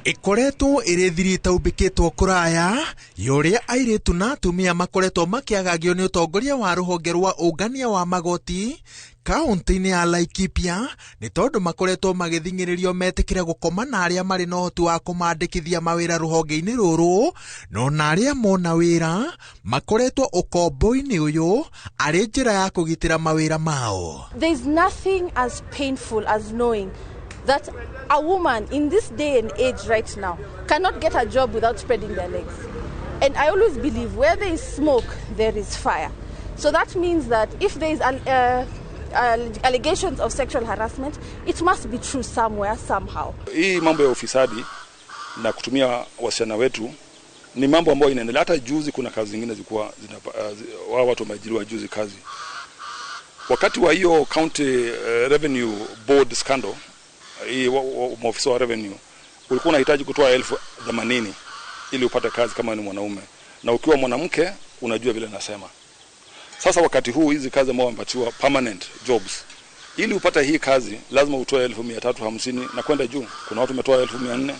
Ikoretwo irithirita ubikitwo kuraya yoria airitu na atumia makoretwo makiagagio ni utongoria wa ruhonge rwa ungania wa magoti kaunti-ini ya Laikipia ni tondu makoretwo magithingiririo metikire gukoma na aria mari na uhoti wa kumandikithia mawira ruhonge-ini ruru no na aria mona wira makoretwo ukombo-ini uyu ari njira ya kugitira mawira mao. There is nothing as painful as knowing that a woman in this day and age right now cannot get a job without spreading their legs. And I always believe where there is smoke, there is fire. So that means that if there is allegations of sexual harassment, it must be true somewhere, somehow. Hii mambo ya ufisadi na kutumia wasichana wetu ni mambo ambayo inaendelea. Hata juzi kuna kazi zingine zilikuwa wao watu wameajiriwa juzi kazi. Wakati wa hiyo county revenue board scandal, hii maofisa wa revenue ulikuwa unahitaji kutoa 80,000 ili upate kazi kama ni mwanaume, na ukiwa mwanamke unajua vile nasema. Sasa wakati huu hizi kazi ambao wamepatiwa permanent jobs, ili upate hii kazi lazima utoe 350 na kwenda juu. Kuna watu wametoa 400,000.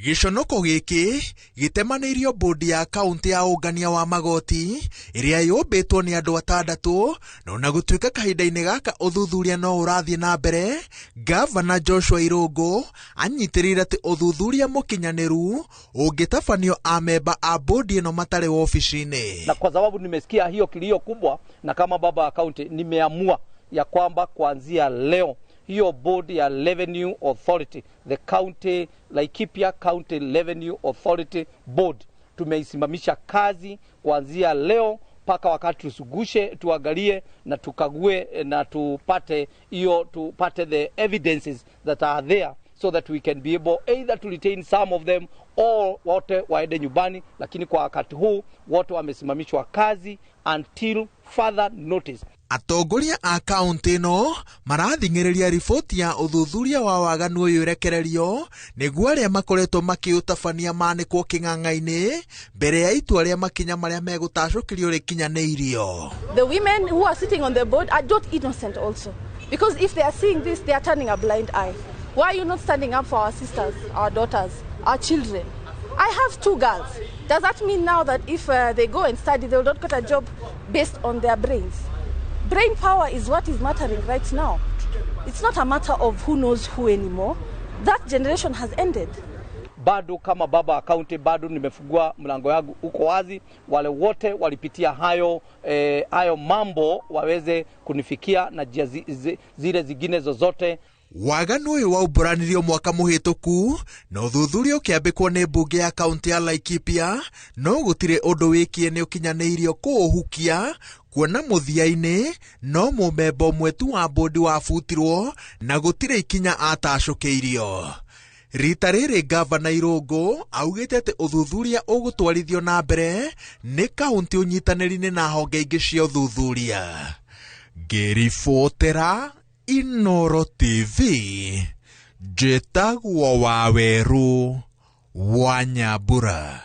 Giconoko giki gitemanirio bodi ya kaunti ya ungania wa magoti iria yumbitwo ni andu 6 no na gutuika kahinda-ini gaka uthuthuria no urathie na mbere. Gavana Joshua Irungu anyitirire ati uthuthuria mukinyaniru ungitafanio amemba a bodi ino matari ofisini. Na kwa sababu nimesikia hiyo kilio kubwa, na kama baba wa kaunti nimeamua ya kwamba kuanzia leo hiyo board ya Revenue Authority, the county Laikipia County Revenue Authority board, tumeisimamisha kazi kuanzia leo mpaka wakati tusugushe, tuangalie na tukague na tupate the evidences that are there, so that we can be able either to retain some of them or wote waende nyumbani. Lakini kwa wakati huu wote wamesimamishwa kazi until further notice. Atongoria a kaunti no marathingiriria riboti ya uthuthuria wa waganu uyu rekererio niguo aria makoretwo makiutabania manikwo king'ang'a-ini mbere ya itua ria makinya maria megutacukirio rikinyaniirio. The women who are sitting on the board are not innocent also, because if they are seeing this, they are turning a blind eye. Why are you not standing up for our sisters, our daughters, our children? I have 2 girls. Does that mean now that if they go and study, they will not get a job based on their brains? Brain power is what is mattering right now. It's not a matter of who knows who anymore. That generation has ended. Bado kama baba wa county, bado nimefungua mlango yangu uko wazi. Wale wote walipitia hayo mambo waweze kunifikia na zile zingine zozote. Waganu uyu waumburanirio mwaka muhituku no uthuthuria ukiambikwo ni mbunge ya kaunti ya Laikipia no gutire undu wikie ni ukinyaniirio kuuhukia, kuona muthia-ini no mumemba mwetu wa bodi wabutirwo na gutire ikinya atacukiirio. Rita riri Gavana Irungu augite ati uthuthuria ugutwarithio na mbere ni kaunti unyitaniri-ini na honge ingi cia uthuthuria. Ngiribotera Inooro TV, Njĩtagwo Waweru wa Nyambura.